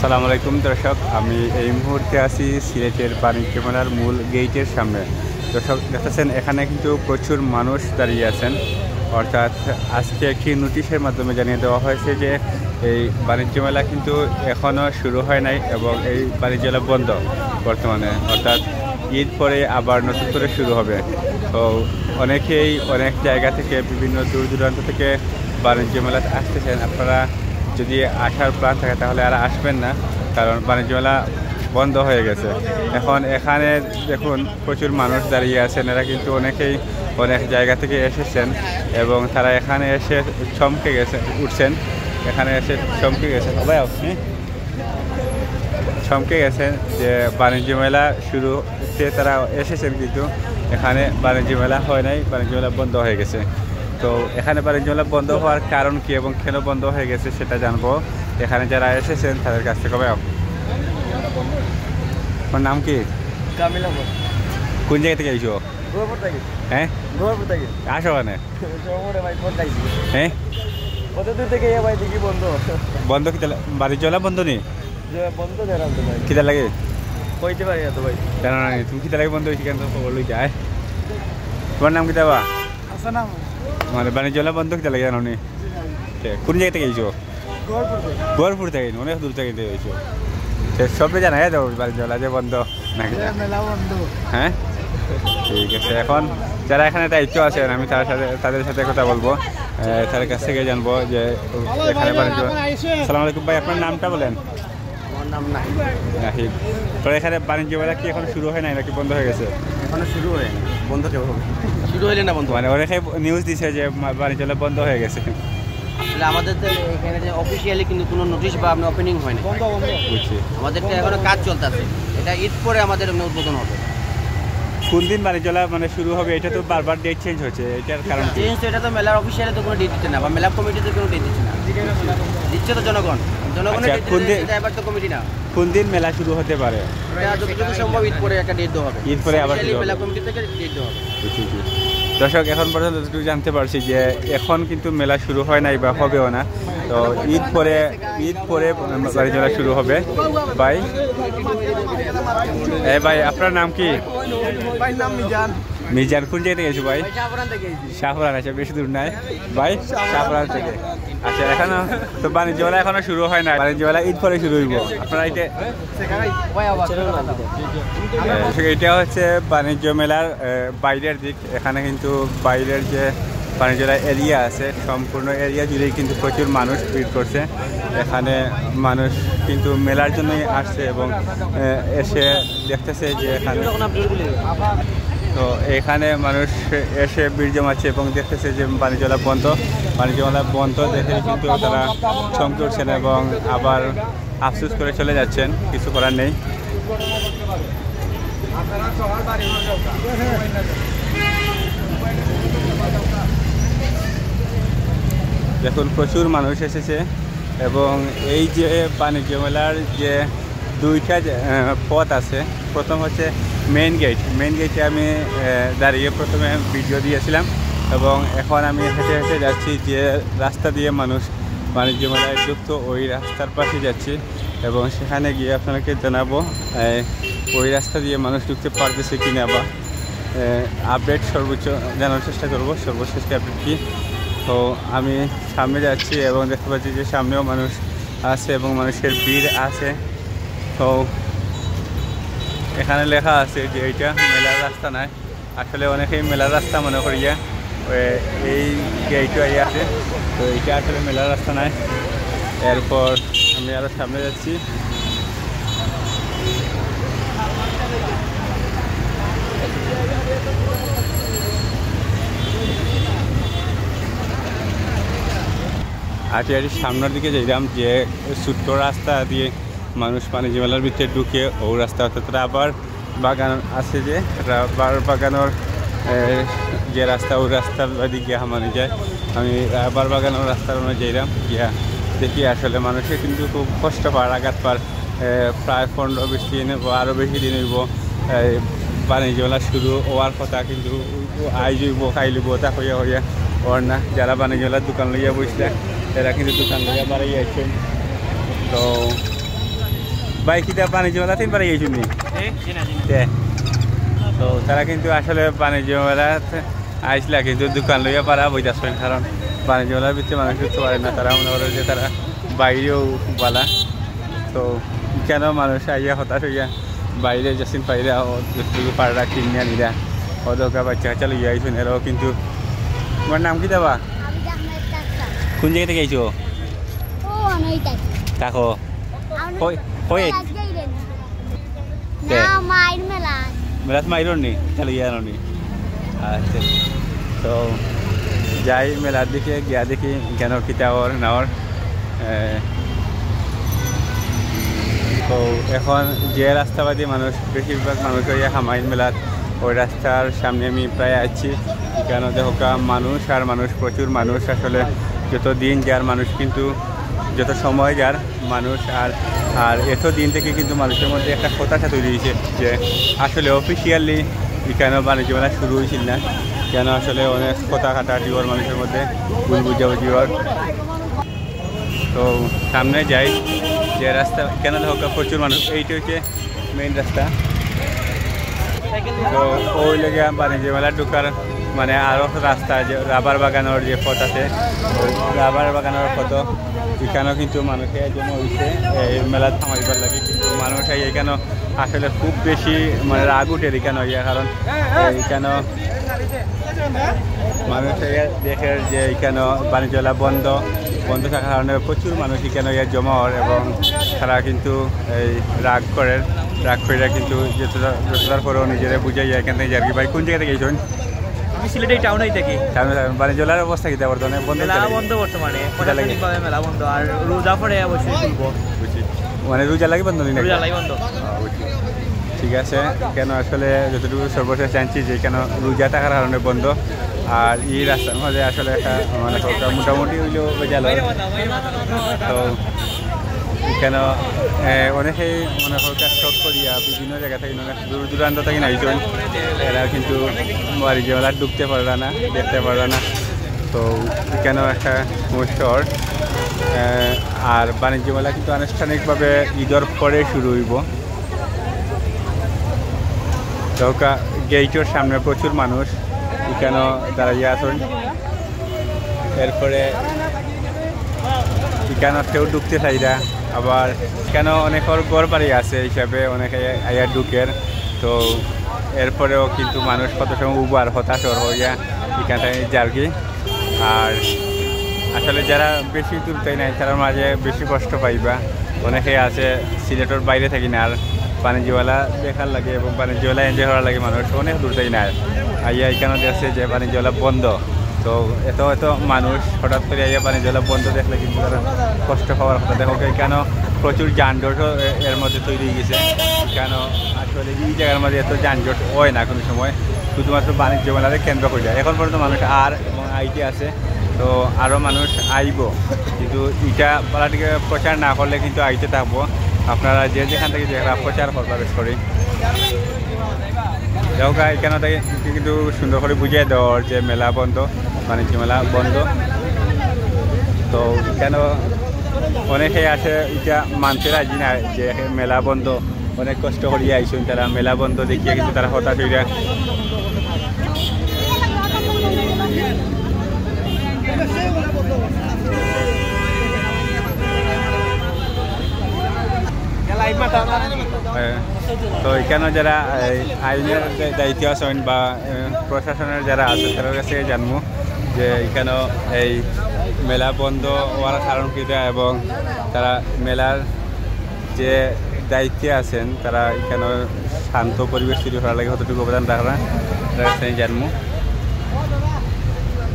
আসসালামু আলাইকুম দর্শক, আমি এই মুহূর্তে আছি সিলেটের বাণিজ্য মেলার মূল গেটের সামনে। দর্শক দেখতেছেন এখানে কিন্তু প্রচুর মানুষ দাঁড়িয়ে আছেন, অর্থাৎ আজকে একটি নোটিশের মাধ্যমে জানিয়ে দেওয়া হয়েছে যে এই বাণিজ্য মেলা কিন্তু এখনও শুরু হয় নাই এবং এই বাণিজ্য মেলা বন্ধ বর্তমানে, অর্থাৎ ঈদ পরে আবার নতুন করে শুরু হবে। তো অনেকেই অনেক জায়গা থেকে বিভিন্ন দূর দূরান্ত থেকে বাণিজ্য মেলাতে আসতেছেন। আপনারা যদি আসার প্ল্যান থাকে তাহলে আর আসবেন না, কারণ বাণিজ্য মেলা বন্ধ হয়ে গেছে। এখন এখানে দেখুন প্রচুর মানুষ দাঁড়িয়ে আছেন, এরা কিন্তু অনেকেই অনেক জায়গা থেকে এসেছেন এবং তারা এখানে এসে উঠছেন, এখানে এসে চমকে গেছেন, চমকে গেছেন যে বাণিজ্য মেলা শুরু হচ্ছে। তারা এসেছেন কিন্তু এখানে বাণিজ্য মেলা হয় নাই, বাণিজ্য মেলা বন্ধ হয়ে গেছে। তো এখানে বাণিজ্য মেলা বন্ধ হওয়ার কারণ কি এবং কেন বন্ধ হয়ে গেছে সেটা জানবো এখানে যারা এসেছেন তাদের কাছ থেকে। আপনার নাম কি? কোন জায়গা থেকে আইসো? হ্যাঁ, আসো ওখানে। হ্যাঁ, বন্ধ কি বাণিজ্য মেলা বন্ধ নেই? কিতা লাগে জানো না? তুমি কিতা লাগে বন্ধ হয়েছি কেন খবর লই যায়? তোমার নাম কিতা? মানে বাণিজ্য মেলা বন্ধ কিতা লাগে জানো নি? কোন জায়গা থেকে আইসো? গোয়ালপুর থেকে, অনেক দূর থেকে আইসো। সবটা জানাই যাবো বাণিজ্য মেলা যে বন্ধ নাকি? হ্যাঁ, ঠিক আছে। এখন যারা এখানে দায়িত্ব আছেন আমি তাদের সাথে কথা বলবো, তাদের কাছ থেকে জানবো যে এখানে বাণিজ্য। আসসালামু আলাইকুম ভাই, আপনার নামটা বলেন। নাহিদ। তো এখানে বাণিজ্য মেলা কি এখন শুরু হয় নাই নাকি বন্ধ হয়ে গেছে? এখনো শুরু হয় না। বন্ধ কেউ হবে? শুরু হইলে না বন্ধ, মানে অনেকে নিউজ দিছে যে বাণিজ্য মেলা বন্ধ হয়ে গেছে। আসলে আমাদের এখানে যে অফিসিয়ালি কিন্তু কোনো নোটিশ বা আপনার ওপেনিং হয় না। বুঝছি। আমাদের এখনো কাজ চলতেছে, এটা ঈদ পরে আমাদের উদ্বোধন হবে। কোন দিন বাণিজ্য মেলা মানে শুরু হবে? এটা তো বারবার ডেট চেঞ্জ হচ্ছে, এটার কারণ চেঞ্জ তো এটা তো মেলার অফিসিয়ালি তো কোনো ডেট দিচ্ছে না, বা মেলা কমিটিতে কোনো ডেট দিচ্ছে না। দিচ্ছে তো জনগণের এবার তো কমিটি না। কোন দিন মেলা শুরু হতে পারে? এটা যতটুকু সম্ভব ঈদ পরে একটা ডেট দেওয়া হবে। ঈদ পরে আবার মেলা কমিটি থেকে ডেট দেওয়া হবে। বুঝছি। দর্শক এখন পর্যন্ত যতটুকু জানতে পারছি যে এখন কিন্তু মেলা শুরু হয় নাই বা হবেও না। তো ঈদ পরে বাণিজ্য মেলা শুরু হবে। ভাই, ভাই আপনার নাম কি? মিজান। কোন জায়গা থেকে গেছো ভাই? শাহপুরান। আছে, বেশি দূর নাই ভাই, শাহপুরান থেকে। আচ্ছা, এখনো তো বাণিজ্য মেলা এখনো শুরু হয় না, বাণিজ্য মেলা ঈদ পরে শুরু হইব। আপনারা এটা হচ্ছে বাণিজ্য মেলার বাইরের দিক। এখানে কিন্তু বাইরের যে বাণিজ্য এরিয়া আছে সম্পূর্ণ এরিয়া জুড়েই কিন্তু প্রচুর মানুষ ভিড় করছে। এখানে মানুষ কিন্তু মেলার জন্যই আসছে এবং এসে দেখতেছে যে এখানে, তো এখানে মানুষ এসে ভিড় জমাচ্ছে এবং দেখতেছে যে বাণিজ্য মেলা বন্ধ দেখে কিন্তু তারা চমকে উঠছেন এবং আবার আফসোস করে চলে যাচ্ছেন, কিছু করার নেই। দেখুন প্রচুর মানুষ এসেছে এবং এই যে বাণিজ্য মেলার যে দুইটা পথ আছে, প্রথম হচ্ছে মেইন গেটে আমি দাঁড়িয়ে প্রথমে ভিডিও দিয়েছিলাম এবং এখন আমি হেঁটে হেঁটে যাচ্ছি যে রাস্তা দিয়ে মানুষ বাণিজ্য মেলায় যুক্ত, ওই রাস্তার পাশে যাচ্ছি এবং সেখানে গিয়ে আপনাকে জানাবো ওই রাস্তা দিয়ে মানুষ ঢুকতে পারতেছে কিনা বা আপডেট সর্বোচ্চ জানার চেষ্টা করবো, সর্বশেষ আপডেট কি। তো আমি সামনে যাচ্ছি এবং দেখতে পাচ্ছি যে সামনেও মানুষ আছে এবং মানুষের ভিড় আছে। তো এখানে লেখা আছে যে এইটা মেলার রাস্তা নয়, আসলে অনেকেই মেলার রাস্তা মনে করিয়া এই গেটটা আছে, তো এইটা আসলে মেলার রাস্তা নয়। এরপর আমি আরও সামনে যাচ্ছি। আটি সামনের দিকে যাইলাম যে ছোট্ট রাস্তা দিয়ে মানুষ বাণিজ্য মেলার ভিতরে ঢুকে ও রাস্তা, অর্থাৎ রাবার বাগান আছে যে রাবার বাগানোর যে রাস্তা, ওই রাস্তার দিকে গিয়া মানে যায়। আমি রাবার বাগানোর রাস্তার যাইলাম, গিয়া দেখি আসলে মানুষের কিন্তু খুব কষ্ট পায়, আঘাত পার। প্রায় 15-20 দিন বা আরও বেশি দিন হইব বাণিজ্য মেলা শুরু হওয়ার কথা, কিন্তু আই যাইব খাই লিব তা হইয়া ওর না। যারা বাণিজ্য মেলার দোকান লইয়া বসলে এরা কিন্তু দোকান লইয়া বাড়াই আছেন। তো বাইকিটা বাণিজ্য মেলা 3 বারে গেছি নি তো তারা কিন্তু আসলে বাণিজ্য মেলাতে আইসলা কিন্তু দোকান লইয়া পারা বইতাছেন কারণ বাণিজ্য মেলার ভিতরে মানুষ ঢুকতে পারে না তারা মনে করে যে তারা বাইরেও বালা তো কেন মানুষ আইয়া হতাশ হইয়া বাইরে যাচ্ছেন পাইরা যতটুকু পাড়া কিনিয়া নিরা ওদকা বাচ্চা কাচ্চা লইয়া আইসুন এরাও কিন্তু তোমার নাম কি দেবা কোন জায়গা থেকে আইছো তাকো মেলাত মাইরন নি তাহলে ইয়া নি আচ্ছা তো যাই মেলার দিকে গিয়া দেখি কেন কিতাবর নাওর তো এখন যে রাস্তাবাদী মানুষ বেশিরভাগ মানুষ হইয়া হামাইন মেলাত ওই রাস্তার সামনে আমি প্রায় আছি এখানে দেখা মানুষ আর মানুষ প্রচুর মানুষ আসলে যত দিন যার মানুষ কিন্তু যত সময় যার মানুষ আর এত দিন থেকে কিন্তু মানুষের মধ্যে একটা হতাশা তৈরি হয়েছে যে আসলে অফিসিয়ালি এখানে বাণিজ্য মেলা শুরু হয়েছিল না কেন আসলে অনেক কথা কাটাকাটি ওর মানুষের মধ্যে ভুল বুঝাবুঝি ওর তো সামনে যাই যে রাস্তা কেন দেখা প্রচুর মানুষ এইটা হচ্ছে মেইন রাস্তা তো ওই লেগে বাণিজ্য মেলা ঢুকার মানে আরও রাস্তা যে রাবার বাগানের যে পথ আছে রাবার বাগানের পথ এখানেও কিন্তু মানুষে জমা হয়েছে এই মেলা থামাইবার লাগে কিন্তু মানুষ এখানে আসলে খুব বেশি মানে রাগ উঠে এখানে ইয়ে কারণ এখানে মানুষ দেখে যে এখানে বাণিজ্য মেলা বন্ধ থাকার কারণে প্রচুর মানুষ এখানে জমা হয় এবং তারা কিন্তু এই রাগ করে কিন্তু যতটার পরেও নিজেরা বুঝাইয়া এখান থেকে আর কি ভাই কোন জায়গা থেকে গেছেন আমি সিলেটের টাউনেই থাকি বাণিজ্য মেলার অবস্থা কি বর্তমানে বন্ধ বর্তমানে মেলা বন্ধ আর রোজা পরে অবশ্যই খুলবো বুঝছি মানে রোজা লাগে বন্ধ রোজা লাগে বন্ধ বুঝছি ঠিক আছে কেন আসলে যতটুকু সর্বশেষ জানছি যে কেন রোজা থাকার কারণে বন্ধ আর এই রাস্তার মধ্যে আসলে একটা মানে মোটামুটি হইলেও বেজাল তো কেন অনেকেই মনে করতে শখ করিয়া বিভিন্ন জায়গা থেকে অনেক দূর দূরান্ত থেকে নাইছেন এরা কিন্তু বাণিজ্য মেলা ঢুকতে পারবে না দেখতে পারবে না তো কেন একটা সমস্যা আর বাণিজ্য মেলা কিন্তু আনুষ্ঠানিকভাবে ঈদের পরে শুরু হইব তো গেইটের সামনে প্রচুর মানুষ এখানে দাঁড়াইয়া আছেন এরপরে এখানেও ঢুকতে চাইরা আবার কেন অনেকের গড় বাড়ি আছে হিসাবে অনেকে আইয়া ঢুকের তো এরপরেও কিন্তু মানুষ কত সময় উবার হতাশর হইয়া এখানটায় যার্গি আর আসলে যারা বেশি দূর তাই নাই তার মাঝে বেশি কষ্ট পাইবা অনেকে আছে সিলেটের বাইরে থাকি না আর বাণিজ্যমেলা দেখার লাগে এবং বাণিজ্যমেলা এনজয় করার লাগে মানুষ অনেক দূর তাই না আইয়া এখানে দেখছে যে বাণিজ্যমেলা বন্ধ তো এত মানুষ হঠাৎ করে আইয়া বাণিজ্যমেলা বন্ধ দেখলে কিন্তু তারা কষ্ট পাওয়ার কথা দেখো কেন প্রচুর যানজটও এর মধ্যে তৈরি হয়ে গেছে কেন আসলে এই জায়গার মধ্যে এত যানজট হয় না কোনো সময় শুধুমাত্র বাণিজ্য মেলাতে কেন্দ্র করে যায় এখন পর্যন্ত মানুষ আর এবং আইটি আছে তো আরও মানুষ আইব কিন্তু এটা পালাটিকে প্রচার না করলে কিন্তু আইতে থাকবো আপনারা যেখান থেকে যেখানে প্রচার করবা বেশ করি দেখো এখানে থেকে কিন্তু সুন্দর করে বুঝিয়ে দেওয়ার যে মেলা বন্ধ বাণিজ্য মেলা বন্ধ তো কেন অনেকেই আছে এটা মানতে রাজি না যে মেলা বন্ধ অনেক কষ্ট করিয়া আইসুন তারা মেলা বন্ধ দেখিয়ে কিন্তু তারা হতাশ হইয়া তো এখানে যারা আইনের দায়িত্ব আছেন বা প্রশাসনের যারা আছে তাদের কাছে জানবো যে এখানে এই মেলা বন্ধ হওয়ার কারণ কিটা এবং তারা মেলার যে দায়িত্বে আছেন তারা এখানে শান্ত পরিবেশ তৈরি করার লাগে কতটুকু অবদান রাখা তার কাছে জানবো